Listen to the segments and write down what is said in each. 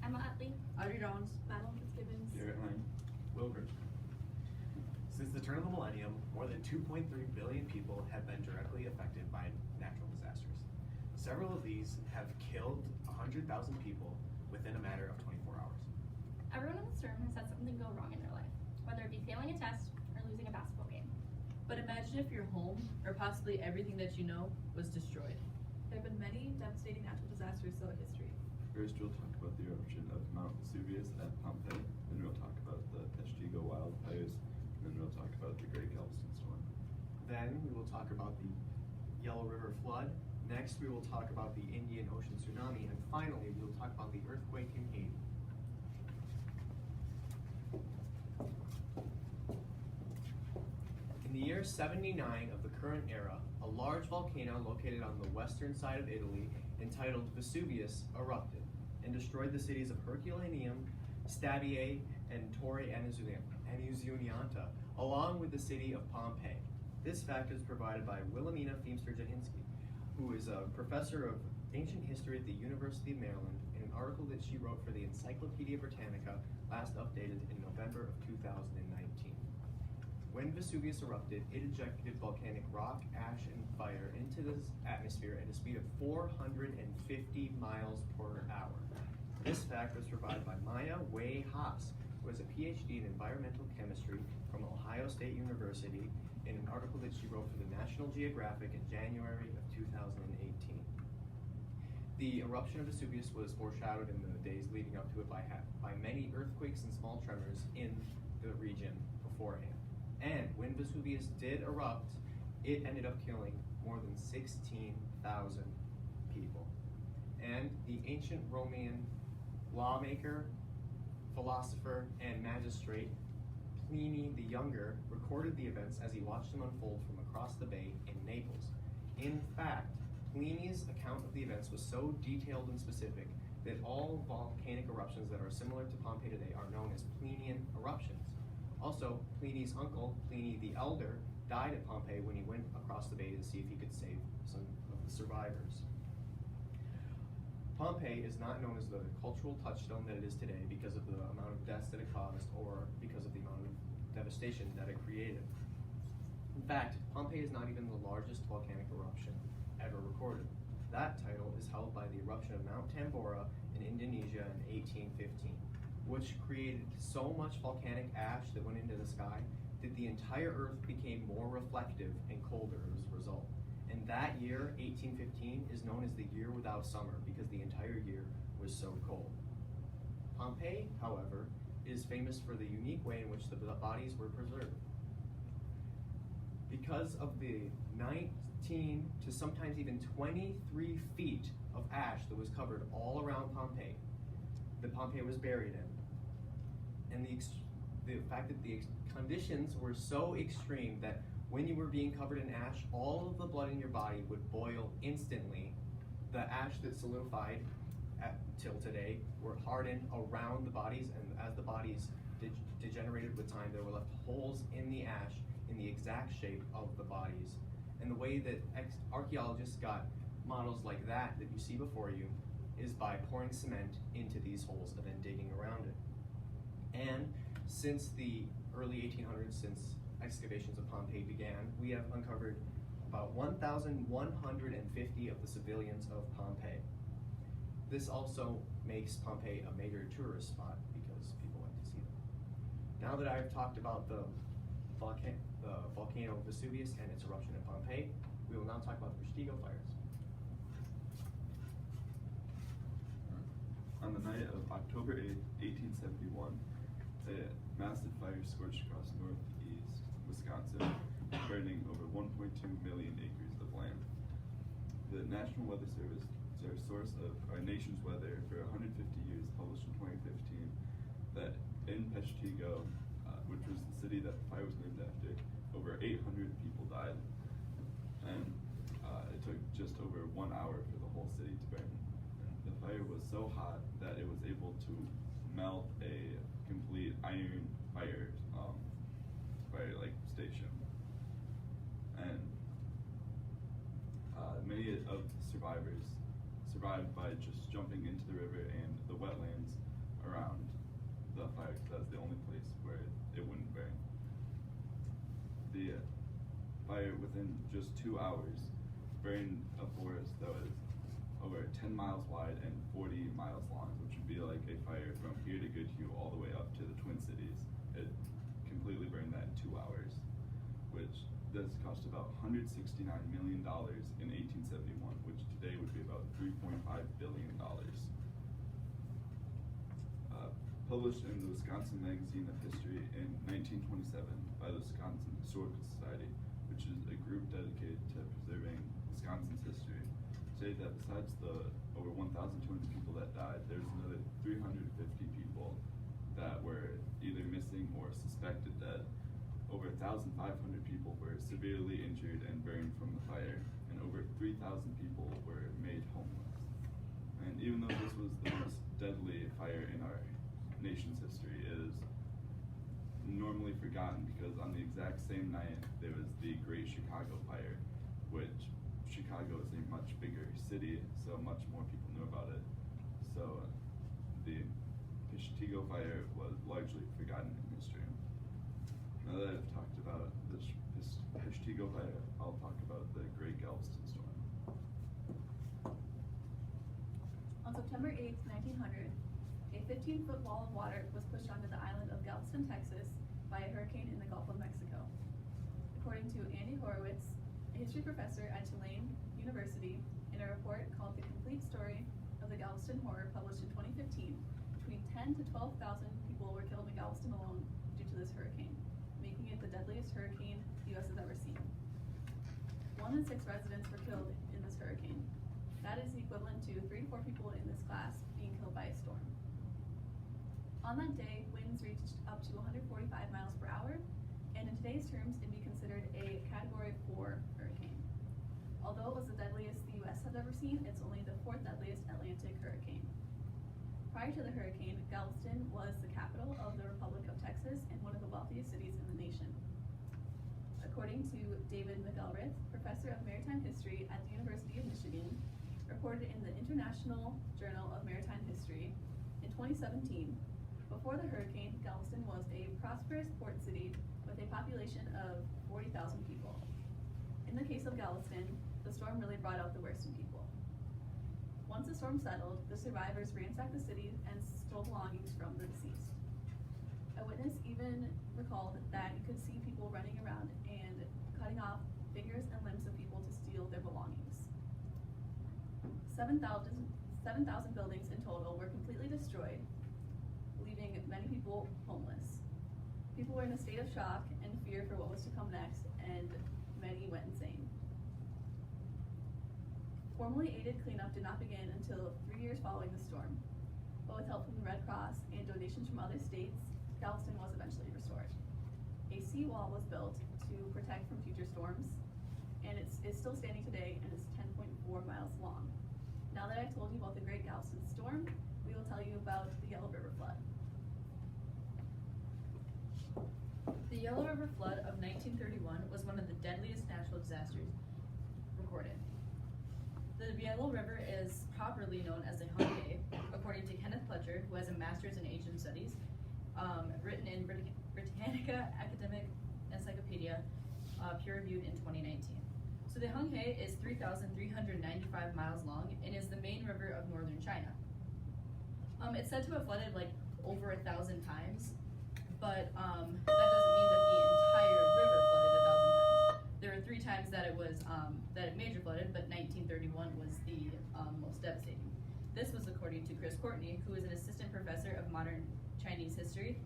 Emma Utley, Audrey Jones, Madeline Fitzgibbons, Garrett Lang. Will Griffin. Since the turn of the millennium, more than 2.3 billion people have been directly affected by natural disasters. Several of these have killed 100,000 people within a matter of 24 hours. everyone in this room has had something go wrong in their life, whether it be failing a test or losing a basketball game. but imagine if your home, or possibly everything that you know, was destroyed. There have been many devastating natural disasters throughout history. First, we'll talk about the eruption of Mount Vesuvius at Pompeii. Then we'll talk about the Tiga wildfires. And then we'll talk about the Great Galveston Storm. Then we will talk about the Yellow River flood. Next, we will talk about the Indian Ocean tsunami. And finally, we will talk about the earthquake in Haiti. In the year 79 of the current era, a large volcano located on the western side of Italy, entitled Vesuvius, erupted and destroyed the cities of Herculaneum, Stabiae, and Torre Annunziata, along with the city of Pompeii. This fact is provided by Wilhelmina Feimster-Jahinski, who is a professor of ancient history at the University of Maryland, in an article that she wrote for the Encyclopedia Britannica, last updated in November of 2019. When Vesuvius erupted, it ejected volcanic rock, ash, and fire into the atmosphere at a speed of 450 miles per hour. This fact was provided by Maya Wei Haas, who has a PhD in environmental chemistry from Ohio State University, in an article that she wrote for the National Geographic in January of 2018. The eruption of Vesuvius was foreshadowed in the days leading up to it by many earthquakes and small tremors in the region beforehand. And when Vesuvius did erupt, it ended up killing more than 16,000 people. And the ancient Roman lawmaker, philosopher, and magistrate Pliny the Younger recorded the events as he watched them unfold from across the bay in Naples. In fact, Pliny's account of the events was so detailed and specific that all volcanic eruptions that are similar to Pompeii today are known as Plinian eruptions. Also, Pliny's uncle, Pliny the Elder, died at Pompeii when he went across the bay to see if he could save some of the survivors. Pompeii is not known as the cultural touchstone that it is today because of the amount of deaths that it caused or because of the amount of devastation that it created. In fact, Pompeii is not even the largest volcanic eruption ever recorded. That title is held by the eruption of Mount Tambora in Indonesia in 1815, which created so much volcanic ash that went into the sky that the entire Earth became more reflective and colder as a result. And that year, 1815, is known as the year without summer because the entire year was so cold. Pompeii, however, is famous for the unique way in which the bodies were preserved. Because of the 19 to sometimes even 23 feet of ash that was covered all around Pompeii, that Pompeii was buried in, and the fact that the conditions were so extreme that when you were being covered in ash, all of the blood in your body would boil instantly. The ash that solidified till today were hardened around the bodies, and as the bodies degenerated with time, there were left holes in the ash in the exact shape of the bodies. And the way that archaeologists got models like that you see before you is by pouring cement into these holes and then digging around it. And since the early 1800s, since excavations of Pompeii began, we have uncovered about 1,150 of the civilians of Pompeii. This also makes Pompeii a major tourist spot because people like to see them. Now that I've talked about the volcano Vesuvius and its eruption in Pompeii, we will now talk about the Tiga fires. On the night of October 8th, 1871, a massive fire scorched across northeast Wisconsin, burning over 1.2 million acres of land. The National Weather Service, their source of our nation's weather for 150 years, published in 2015 that in Tiga, which was the city that the fire was named after, over 800 people died. And it took just over 1 hour for the whole city to burn. The fire was so hot that it was able to melt a complete iron fire station. And many of the survivors survived by just jumping into the river and the wetlands just 2 hours, burned a forest that was over 10 miles wide and 40 miles long, which would be like a fire from here to Goodhue all the way up to the Twin Cities. It completely burned that in 2 hours, which this cost about $169 million in 1871, which today would be about $3.5 billion. Published in the Wisconsin Magazine of History in 1927 by the Wisconsin Historical Society, which is a group dedicated to preserving Wisconsin's history, say that besides the over 1,200 people that died, there's another 350 people that were either missing or suspected dead. Over 1,500 people were severely injured and burned from the fire, and over 3,000 people were made homeless. And even though this was the most deadly fire in our nation's history, it is normally forgotten because on the exact same night there was the Great Chicago Fire, which Chicago is a much bigger city, so much more people knew about it. So the Tiga Fire was largely forgotten in history. Now that I've talked about the Tiga Fire, I'll talk about the Great Galveston Storm. On September 8th, 1900, a 15-foot wall of water was pushed onto the island of Galveston, Texas by a hurricane in the Gulf of Mexico. According to Andy Horowitz, a history professor at Tulane University, in a report called The Complete Story of the Galveston Horror published in 2015, between 10 to 12,000 people were killed in Galveston alone due to this hurricane, making it the deadliest hurricane the U.S. has ever seen. 1 in 6 residents were killed in this hurricane. That is equivalent to 3 to 4 people in this class being killed by a storm. On that day, winds reached up to 145 miles per hour, and in today's terms, it'd be considered a Category 4 hurricane. Although it was the deadliest the U.S. has ever seen, it's only the 4th deadliest Atlantic hurricane. Prior to the hurricane, Galveston was the capital of the Republic of Texas and one of the wealthiest cities in the nation. According to David McElrath, professor of maritime history at the University of Michigan, reported in the International Journal of Maritime History in 2017, before the hurricane, Galveston was a prosperous port city with a population of 40,000 people. In the case of Galveston, the storm really brought out the worst in people. Once the storm settled, the survivors ransacked the city and stole belongings from the deceased. A witness even recalled that you could see people running around and cutting off fingers and limbs of people to steal their belongings. 7,000 buildings in total were completely destroyed, leaving many people homeless. People were in a state of shock and fear for what was to come next, and many went insane. Formally aided cleanup did not begin until 3 years following the storm, but with help from the Red Cross and donations from other states, Galveston was eventually restored. A seawall was built to protect from future storms, and it's still standing today and is 10.4 miles long. Now that I've told you about the Great Galveston Storm, we will tell you about the Yellow River Flood. The Yellow River Flood of 1931 was one of the deadliest natural disasters recorded. The Yellow River is properly known as the Haiti, according to Kenneth Pletcher, who has a master's in Asian studies, written in Britannica Academic Encyclopedia, peer-reviewed in 2019. So the Haiti is 3,395 miles long and is the main river of northern China. It's said to have flooded like over 1,000 times, but that doesn't mean that the entire river flooded 1,000 times. There were 3 times that it was that it major flooded, but 1931 was the most devastating. This was according to Chris Courtney, who is an assistant professor of modern Chinese history,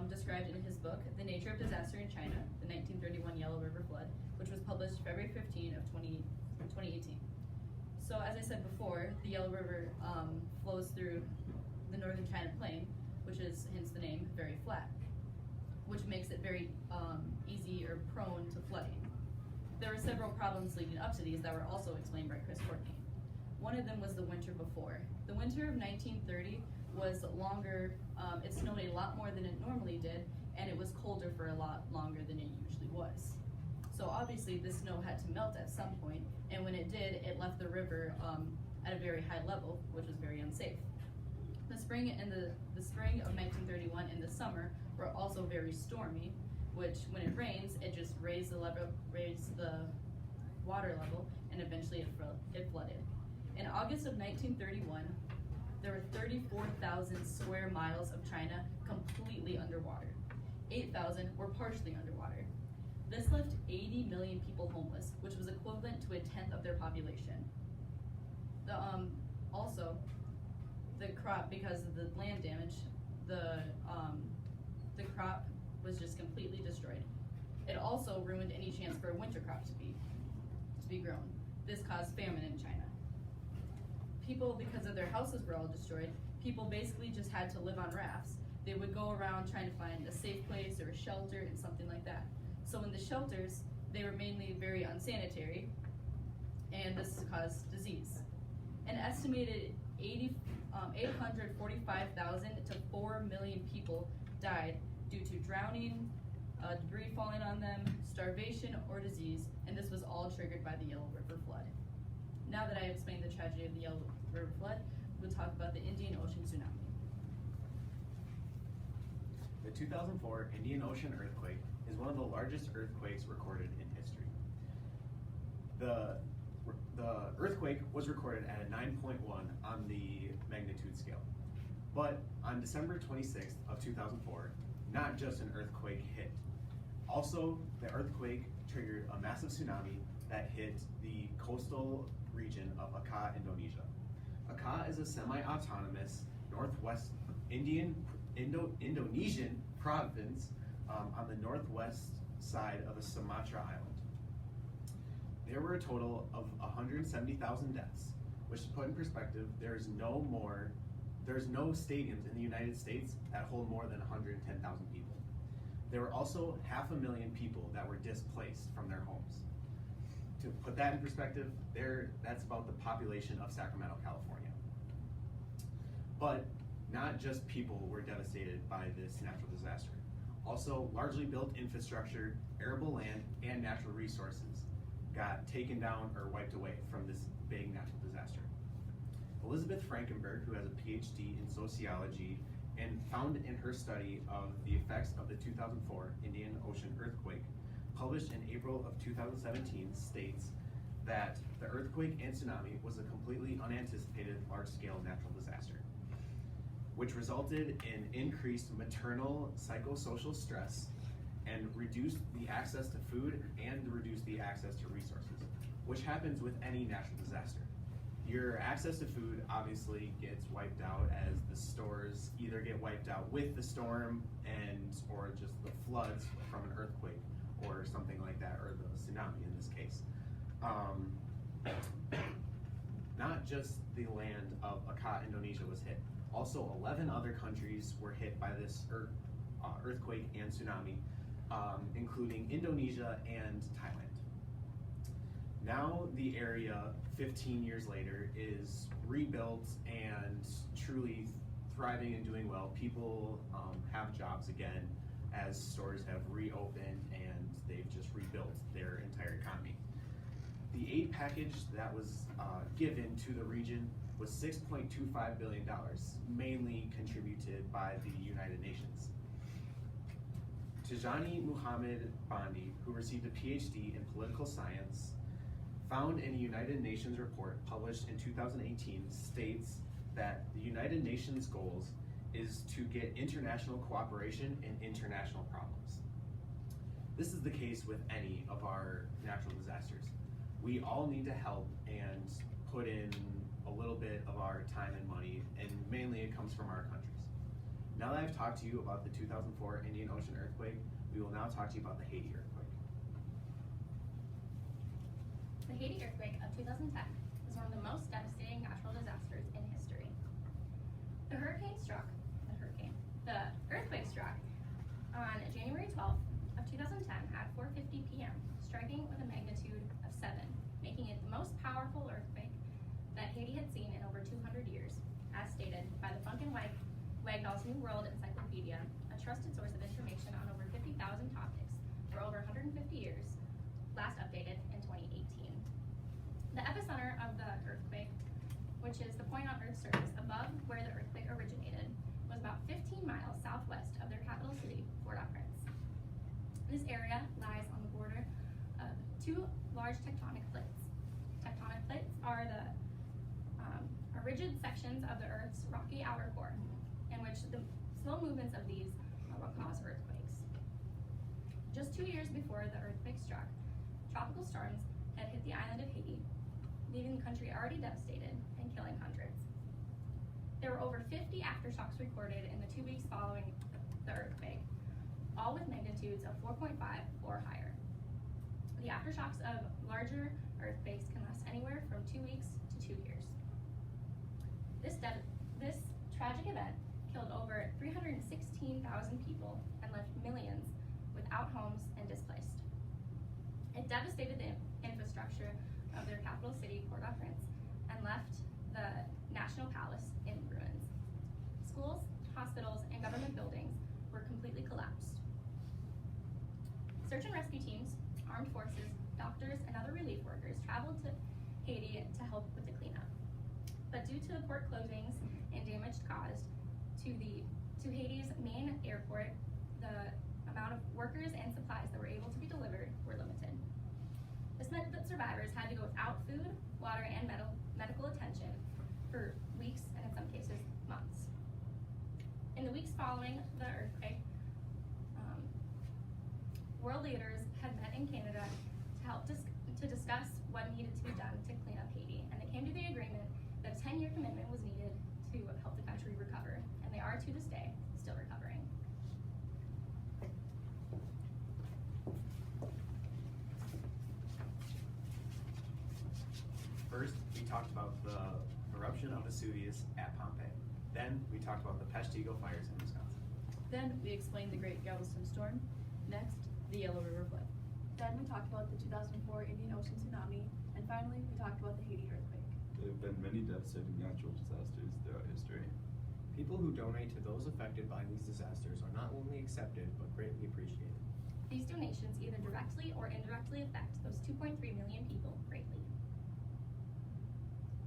described in his book, The Nature of Disaster in China, the 1931 Yellow River Flood, which was published February 15 of 2018. So as I said before, the Yellow River flows through the northern China Plain, which is, hence the name, very flat, which makes it very easy or prone to flooding. There were several problems leading up to these that were also explained by Chris Courtney. One of them was the winter before. The winter of 1930 was longer, it snowed a lot more than it normally did, and it was colder for a lot longer than it usually was. So obviously the snow had to melt at some point, and when it did, it left the river at a very high level, which was very unsafe. The spring of 1931 and the summer were also very stormy, which when it rains, it just raised the water level, and eventually it flooded. In August of 1931, there were 34,000 square miles of China completely underwater. 8,000 were partially underwater. This left 80 million people homeless, which was equivalent to a tenth of their population. Also, the crop, because of the land damage, the crop was just completely destroyed. It also ruined any chance for a winter crop to be grown. This caused famine in China. People, because of their houses were all destroyed, people basically just had to live on rafts. They would go around trying to find a safe place or a shelter and something like that. So in the shelters, they were mainly very unsanitary, and this caused disease. An estimated 845,000 to 4 million people died due to drowning, debris falling on them, starvation, or disease, and this was all triggered by the Yellow River flood. Now that I have explained the tragedy of the Yellow River flood, we'll talk about the Indian Ocean tsunami. The 2004 Indian Ocean earthquake is one of the largest earthquakes recorded in history. The earthquake was recorded at a 9.1 on the magnitude scale. But on December 26th of 2004, not just an earthquake hit. Also, the earthquake triggered a massive tsunami that hit the coastal region of Aceh, Indonesia. Aceh is a semi-autonomous northwest Indonesian province on the northwest side of the Sumatra island. There were a total of 170,000 deaths, which to put in perspective, there's no stadiums in the United States that hold more than 110,000 people. There were also 500,000 people that were displaced from their homes. To put that in perspective, that's about the population of Sacramento, California. But not just people were devastated by this natural disaster. Also, largely built infrastructure, arable land, and natural resources got taken down or wiped away from this big natural disaster. Elizabeth Frankenberg, who has a PhD in sociology and found in her study of the effects of the 2004 Indian Ocean earthquake, published in April of 2017, states that the earthquake and tsunami was a completely unanticipated large-scale natural disaster, which resulted in increased maternal psychosocial stress and reduced the access to food and reduced the access to resources, which happens with any natural disaster. Your access to food obviously gets wiped out as the stores either get wiped out with the storm or just the floods from an earthquake or something like that, or the tsunami in this case. Not just the land of Aceh, Indonesia was hit. Also, 11 other countries were hit by this earthquake and tsunami, including Indonesia and Thailand. Now the area, 15 years later, is rebuilt and truly thriving and doing well. People have jobs again as stores have reopened and they've just rebuilt their entire economy. The aid package that was given to the region was $6.25 billion, mainly contributed by the United Nations. Tijani Muhammad Bandi, who received a PhD in political science, found in a United Nations report published in 2018 states that the United Nations goals is to get international cooperation in international problems. This is the case with any of our natural disasters. We all need to help and put in a little bit of our time and money, and mainly it comes from our countries. Now that I've talked to you about the 2004 Indian Ocean earthquake, we will now talk to you about the Haiti earthquake. The Haiti earthquake of 2010 was one of the most devastating natural disasters in history. The earthquake struck on January 12th of 2010 at 4:50 p.m., striking with a magnitude of 7, making it the most powerful earthquake that Haiti had seen in over 200 years, as stated by the Funk and Wagnall's New World Encyclopedia, a trusted source of information on over 50,000 topics for over 150 years, last updated in 2018. The epicenter of the earthquake, which is the point on Earth's surface above where the earthquake originated, was about 15 miles southwest of their capital city, Port-au-Prince. This area lies on the border of two large large tectonic plates. Tectonic plates are rigid sections of the Earth's rocky outer core, in which the slow movements of these are what cause earthquakes. Just 2 years before the earthquake struck, tropical storms had hit the island of Haiti, leaving the country already devastated and killing hundreds. There were over 50 aftershocks recorded in the 2 weeks following the earthquake, all with magnitudes of 4.5 or higher. The aftershocks of larger earthquakes can last anywhere from 2 weeks to 2 years. This tragic event killed over 316,000 people and left millions without homes and displaced. It devastated the infrastructure of their capital city, Port-au-Prince, and left the National Palace in ruins. Schools, hospitals, and government buildings were completely collapsed. Search and rescue teams, armed forces, doctors, and other relief workers traveled to Haiti to help with the cleanup. But due to the port closings and damage caused to Haiti's main airport, the amount of workers and supplies that were able to be delivered were limited. This meant that survivors had to go without food, water, and medical attention for weeks, and in some cases, months. In the weeks following the earthquake, world leaders had met in Canada to discuss what needed to be done to clean up Haiti, and they came to the agreement that a 10-year commitment was needed to help the country recover, and they are to this day still recovering. First, we talked about the eruption of Vesuvius at Pompeii. Then, we talked about the Tiga Fires in Wisconsin. Then we explained the Great Galveston Storm. Next, the Yellow River Flood. Then we talked about the 2004 Indian Ocean tsunami, and finally we talked about the Haiti earthquake. There have been many devastating natural disasters throughout history. People who donate to those affected by these disasters are not only accepted, but greatly appreciated. These donations either directly or indirectly affect those 2.3 million people greatly.